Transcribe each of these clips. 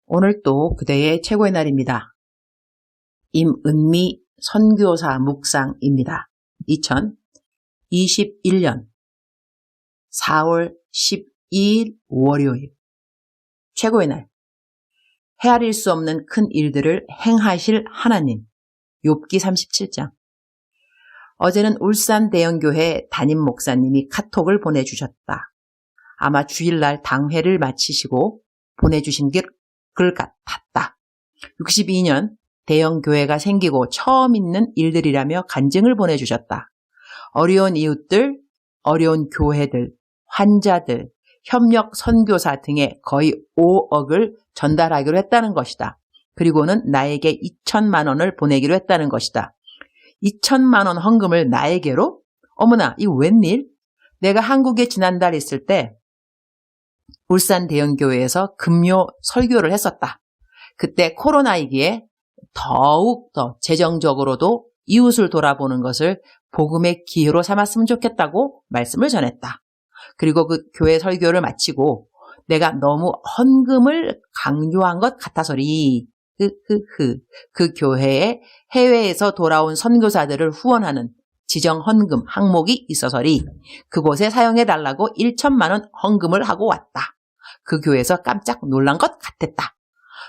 오늘 또 그대의 최고의 날입니다. 임은미 선교사 묵상입니다. 2021년 4월 12일 월요일 최고의 날, 헤아릴 수 없는 큰 일들을 행하실 하나님. 욥기 37장. 어제는 울산 대형교회 담임 목사님이 카톡을 보내주셨다. 아마 주일날 당회를 마치시고 보내주신 글 같았다. 62년 대형교회가 생기고 처음 있는 일들이라며 간증을 보내주셨다. 어려운 이웃들, 어려운 교회들, 환자들, 협력 선교사 등의 거의 5억을 전달하기로 했다는 것이다. 그리고는 나에게 2천만 원을 보내기로 했다는 것이다. 2천만 원 헌금을 나에게로? 어머나, 이 웬일? 내가 한국에 지난달 있을 때 울산 대형교회에서 금요 설교를 했었다. 그때 코로나이기에 더욱 더 재정적으로도 이웃을 돌아보는 것을 복음의 기회로 삼았으면 좋겠다고 말씀을 전했다. 그리고 그 교회 설교를 마치고 내가 너무 헌금을 강요한 것 같아서리 그 교회에 해외에서 돌아온 선교사들을 후원하는 지정 헌금 항목이 있어서리 그곳에 사용해달라고 1천만 원 헌금을 하고 왔다. 그 교회에서 깜짝 놀란 것 같았다.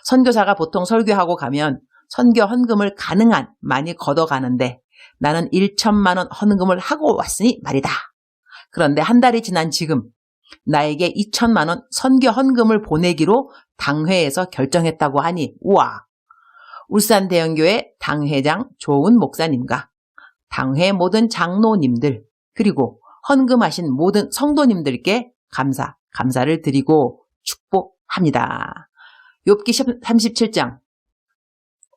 선교사가 보통 설교하고 가면 선교 헌금을 가능한 많이 걷어가는데 나는 1천만 원 헌금을 하고 왔으니 말이다. 그런데 한 달이 지난 지금 나에게 2천만 원 선교 헌금을 보내기로 당회에서 결정했다고 하니 우와! 울산 대형교회 당회장 조은 목사님과 당회 모든 장로님들 그리고 헌금하신 모든 성도님들께 감사를 드리고 축복합니다. 욥기 37장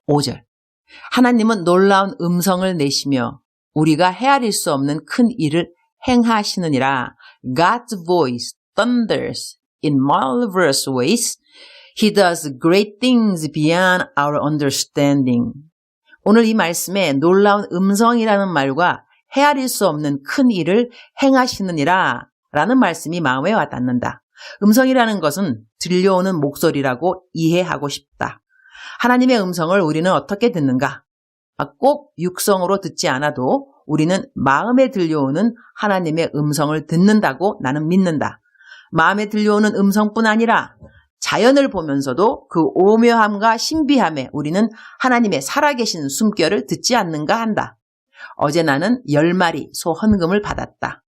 5절. 하나님은 놀라운 음성을 내시며 우리가 헤아릴 수 없는 큰 일을 행하시느니라. God's voice thunders in marvelous ways. He does great things beyond our understanding. 오늘 이 말씀에 놀라운 음성이라는 말과 헤아릴 수 없는 큰 일을 행하시느니라 라는 말씀이 마음에 와닿는다. 음성이라는 것은 들려오는 목소리라고 이해하고 싶다. 하나님의 음성을 우리는 어떻게 듣는가? 꼭 육성으로 듣지 않아도 우리는 마음에 들려오는 하나님의 음성을 듣는다고 나는 믿는다. 마음에 들려오는 음성뿐 아니라 자연을 보면서도 그 오묘함과 신비함에 우리는 하나님의 살아계신 숨결을 듣지 않는가 한다. 어제 나는 10마리 소 헌금을 받았다.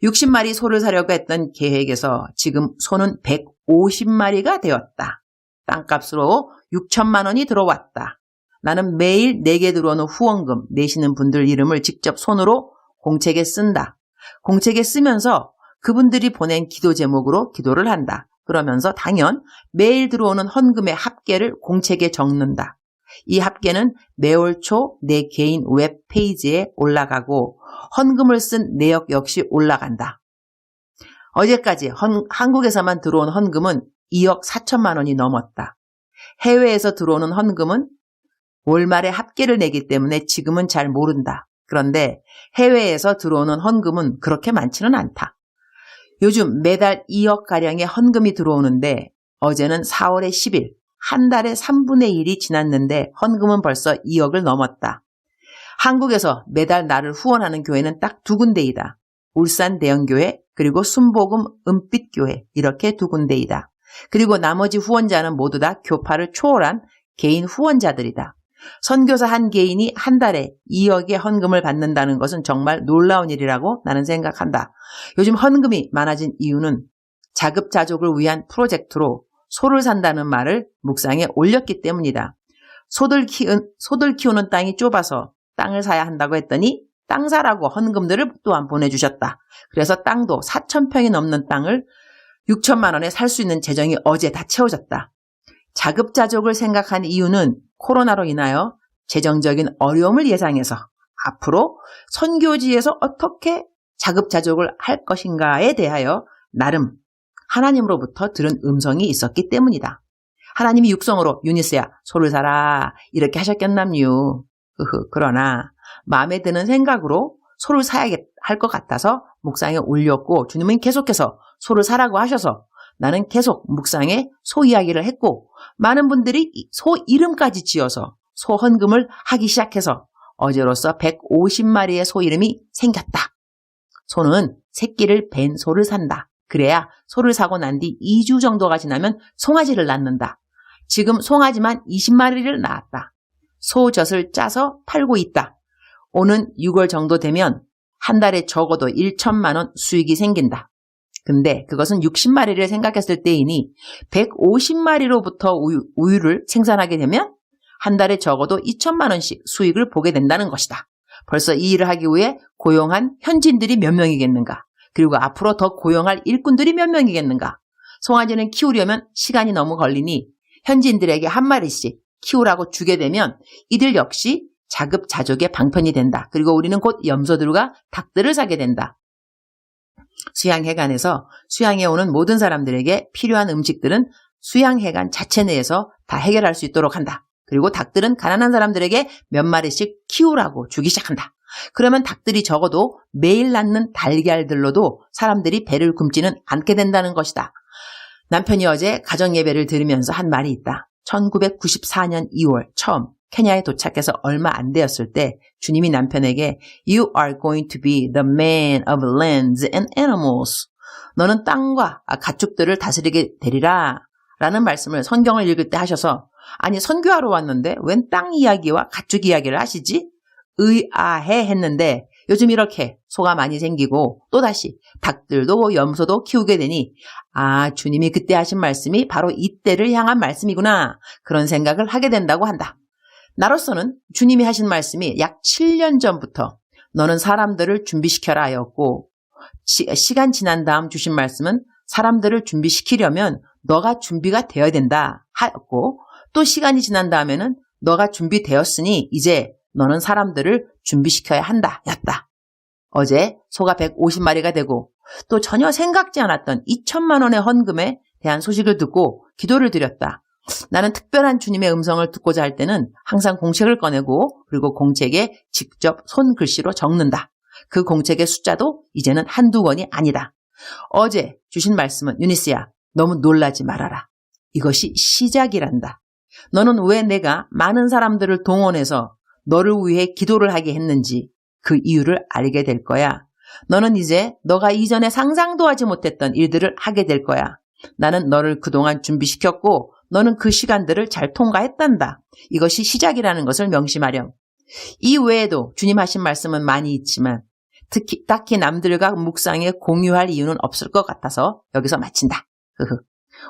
60마리 소를 사려고 했던 계획에서 지금 소는 150마리가 되었다. 땅값으로 6천만 원이 들어왔다. 나는 매일 내게 들어오는 후원금 내시는 분들 이름을 직접 손으로 공책에 쓴다. 공책에 쓰면서 그분들이 보낸 기도 제목으로 기도를 한다. 그러면서 당연 매일 들어오는 헌금의 합계를 공책에 적는다. 이 합계는 매월 초 내 개인 웹페이지에 올라가고 헌금을 쓴 내역 역시 올라간다. 어제까지 한국에서만 들어온 헌금은 2억 4천만 원이 넘었다. 해외에서 들어오는 헌금은 월말에 합계를 내기 때문에 지금은 잘 모른다. 그런데 해외에서 들어오는 헌금은 그렇게 많지는 않다. 요즘 매달 2억가량의 헌금이 들어오는데 어제는 4월의 10일, 한 달에 3분의 1이 지났는데 헌금은 벌써 2억을 넘었다. 한국에서 매달 나를 후원하는 교회는 딱 2군데이다. 울산 대형교회 그리고 순복음 은빛교회 이렇게 2군데이다. 그리고 나머지 후원자는 모두 다 교파를 초월한 개인 후원자들이다. 선교사 한 개인이 한 달에 2억의 헌금을 받는다는 것은 정말 놀라운 일이라고 나는 생각한다. 요즘 헌금이 많아진 이유는 자급자족을 위한 프로젝트로 소를 산다는 말을 묵상에 올렸기 때문이다. 소들 키우는 땅이 좁아서 땅을 사야 한다고 했더니 땅 사라고 헌금들을 또한 보내주셨다. 그래서 땅도 4,000평이 넘는 땅을 6천만 원에 살 수 있는 재정이 어제 다 채워졌다. 자급자족을 생각한 이유는 코로나로 인하여 재정적인 어려움을 예상해서 앞으로 선교지에서 어떻게 자급자족을 할 것인가에 대하여 나름 하나님으로부터 들은 음성이 있었기 때문이다. 하나님이 육성으로 유니스야 소를 사라 이렇게 하셨겠남요. 그러나 마음에 드는 생각으로 소를 사야 할 것 같아서 묵상에 올렸고 주님은 계속해서 소를 사라고 하셔서 나는 계속 묵상에 소 이야기를 했고 많은 분들이 소 이름까지 지어서 소 헌금을 하기 시작해서 어제로서 150마리의 소 이름이 생겼다. 소는 새끼를 벤 소를 산다. 그래야 소를 사고 난 뒤 2주 정도가 지나면 송아지를 낳는다. 지금 송아지만 20마리를 낳았다. 소젖을 짜서 팔고 있다. 오는 6월 정도 되면 한 달에 적어도 1천만 원 수익이 생긴다. 근데 그것은 60마리를 생각했을 때이니 150마리로부터 우유를 생산하게 되면 한 달에 적어도 2천만 원씩 수익을 보게 된다는 것이다. 벌써 이 일을 하기 위해 고용한 현지인들이 몇 명이겠는가? 그리고 앞으로 더 고용할 일꾼들이 몇 명이겠는가? 송아지는 키우려면 시간이 너무 걸리니 현지인들에게 한 마리씩 키우라고 주게 되면 이들 역시 자급자족의 방편이 된다. 그리고 우리는 곧 염소들과 닭들을 사게 된다. 수양회관에서 수양에 오는 모든 사람들에게 필요한 음식들은 수양회관 자체 내에서 다 해결할 수 있도록 한다. 그리고 닭들은 가난한 사람들에게 몇 마리씩 키우라고 주기 시작한다. 그러면 닭들이 적어도 매일 낳는 달걀들로도 사람들이 배를 굶지는 않게 된다는 것이다. 남편이 어제 가정예배를 들으면서 한 말이 있다. 1994년 2월 처음 케냐에 도착해서 얼마 안 되었을 때 주님이 남편에게 You are going to be the man of lands and animals. 너는 땅과 가축들을 다스리게 되리라 라는 말씀을 성경을 읽을 때 하셔서 아니 선교하러 왔는데 웬 땅 이야기와 가축 이야기를 하시지? 의아해 했는데 요즘 이렇게 소가 많이 생기고 또다시 닭들도 염소도 키우게 되니 아 주님이 그때 하신 말씀이 바로 이때를 향한 말씀이구나 그런 생각을 하게 된다고 한다. 나로서는 주님이 하신 말씀이 약 7년 전부터 너는 사람들을 준비시켜라 하였고 시간 지난 다음 주신 말씀은 사람들을 준비시키려면 너가 준비가 되어야 된다 하였고 또 시간이 지난 다음에는 너가 준비되었으니 이제 너는 사람들을 준비시켜야 한다 였다. 어제 소가 150마리가 되고 또 전혀 생각지 않았던 2천만 원의 헌금에 대한 소식을 듣고 기도를 드렸다. 나는 특별한 주님의 음성을 듣고자 할 때는 항상 공책을 꺼내고 그리고 공책에 직접 손글씨로 적는다. 그 공책의 숫자도 이제는 한두 권이 아니다. 어제 주신 말씀은 유니스야 너무 놀라지 말아라. 이것이 시작이란다. 너는 왜 내가 많은 사람들을 동원해서 너를 위해 기도를 하게 했는지 그 이유를 알게 될 거야. 너는 이제 너가 이전에 상상도 하지 못했던 일들을 하게 될 거야. 나는 너를 그동안 준비시켰고 너는 그 시간들을 잘 통과했단다. 이것이 시작이라는 것을 명심하렴. 이 외에도 주님 하신 말씀은 많이 있지만 딱히 남들과 묵상에 공유할 이유는 없을 것 같아서 여기서 마친다.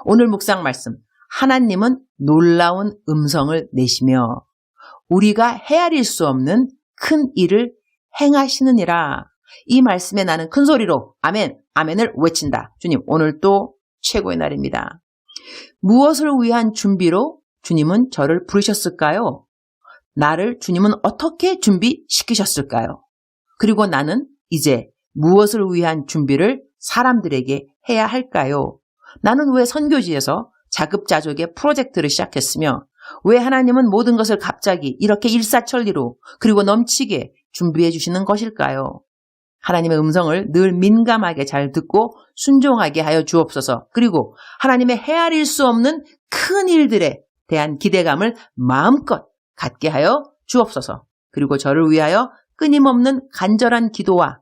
오늘 묵상 말씀. 하나님은 놀라운 음성을 내시며 우리가 헤아릴 수 없는 큰 일을 행하시느니라. 이 말씀에 나는 큰 소리로 아멘, 아멘을 외친다. 주님 오늘 또 최고의 날입니다. 무엇을 위한 준비로 주님은 저를 부르셨을까요? 나를 주님은 어떻게 준비시키셨을까요? 그리고 나는 이제 무엇을 위한 준비를 사람들에게 해야 할까요? 나는 왜 선교지에서 자급자족의 프로젝트를 시작했으며 왜 하나님은 모든 것을 갑자기 이렇게 일사천리로 그리고 넘치게 준비해 주시는 것일까요? 하나님의 음성을 늘 민감하게 잘 듣고 순종하게 하여 주옵소서. 그리고 하나님의 헤아릴 수 없는 큰 일들에 대한 기대감을 마음껏 갖게 하여 주옵소서. 그리고 저를 위하여 끊임없는 간절한 기도와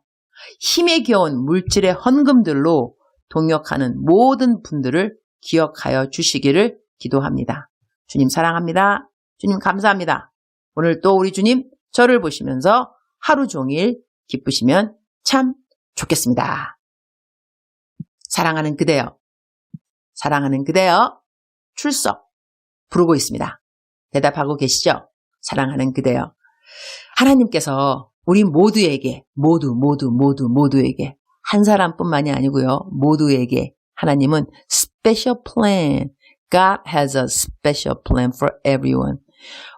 힘에 겨운 물질의 헌금들로 동역하는 모든 분들을 기억하여 주시기를 기도합니다. 주님 사랑합니다. 주님 감사합니다. 오늘 또 우리 주님 저를 보시면서 하루 종일 기쁘시면 참 좋겠습니다. 사랑하는 그대여, 사랑하는 그대여, 출석 부르고 있습니다. 대답하고 계시죠? 사랑하는 그대여. 하나님께서 우리 모두에게, 모두에게 한 사람뿐만이 아니고요. 모두에게 하나님은 special plan. God has a special plan for everyone.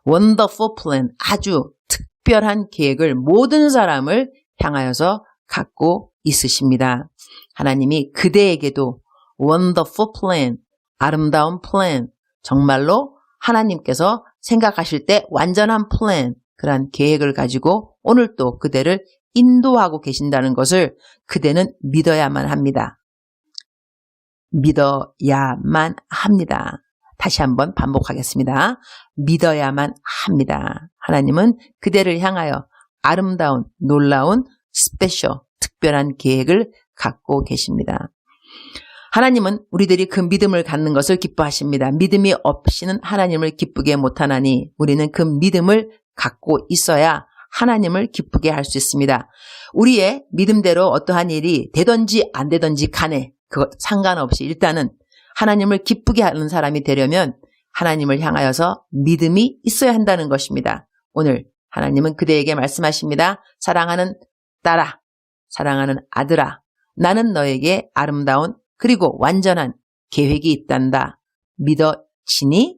Wonderful plan. 아주 특별한 계획을 모든 사람을 향하여서 갖고 있으십니다. 하나님이 그대에게도 wonderful plan, 아름다운 plan, 정말로 하나님께서 생각하실 때 완전한 plan, 그러한 계획을 가지고 오늘 또 그대를 인도하고 계신다는 것을 그대는 믿어야만 합니다. 믿어야만 합니다. 다시 한번 반복하겠습니다. 믿어야만 합니다. 하나님은 그대를 향하여 아름다운, 놀라운, 스페셜, 특별한 계획을 갖고 계십니다. 하나님은 우리들이 그 믿음을 갖는 것을 기뻐하십니다. 믿음이 없이는 하나님을 기쁘게 못하나니 우리는 그 믿음을 갖고 있어야 하나님을 기쁘게 할 수 있습니다. 우리의 믿음대로 어떠한 일이 되든지 안 되든지 간에 그것 상관없이 일단은 하나님을 기쁘게 하는 사람이 되려면 하나님을 향하여서 믿음이 있어야 한다는 것입니다. 오늘 하나님은 그대에게 말씀하십니다. 사랑하는 딸아, 사랑하는 아들아, 나는 너에게 아름다운 그리고 완전한 계획이 있단다. 믿어지니?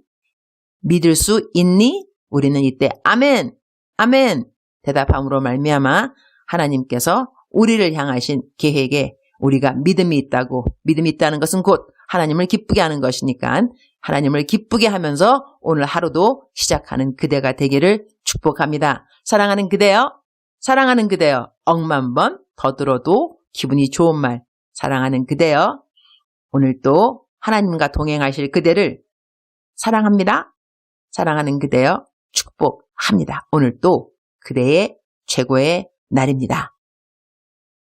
믿을 수 있니? 우리는 이때 아멘, 아멘 대답함으로 말미암아 하나님께서 우리를 향하신 계획에 우리가 믿음이 있다고, 믿음이 있다는 것은 곧 하나님을 기쁘게 하는 것이니까 하나님을 기쁘게 하면서 오늘 하루도 시작하는 그대가 되기를 축복합니다. 사랑하는 그대여, 사랑하는 그대여, 억만 번 더 들어도 기분이 좋은 말, 사랑하는 그대여, 오늘 또 하나님과 동행하실 그대를 사랑합니다. 사랑하는 그대여 축복합니다. 오늘 또 그대의 최고의 날입니다.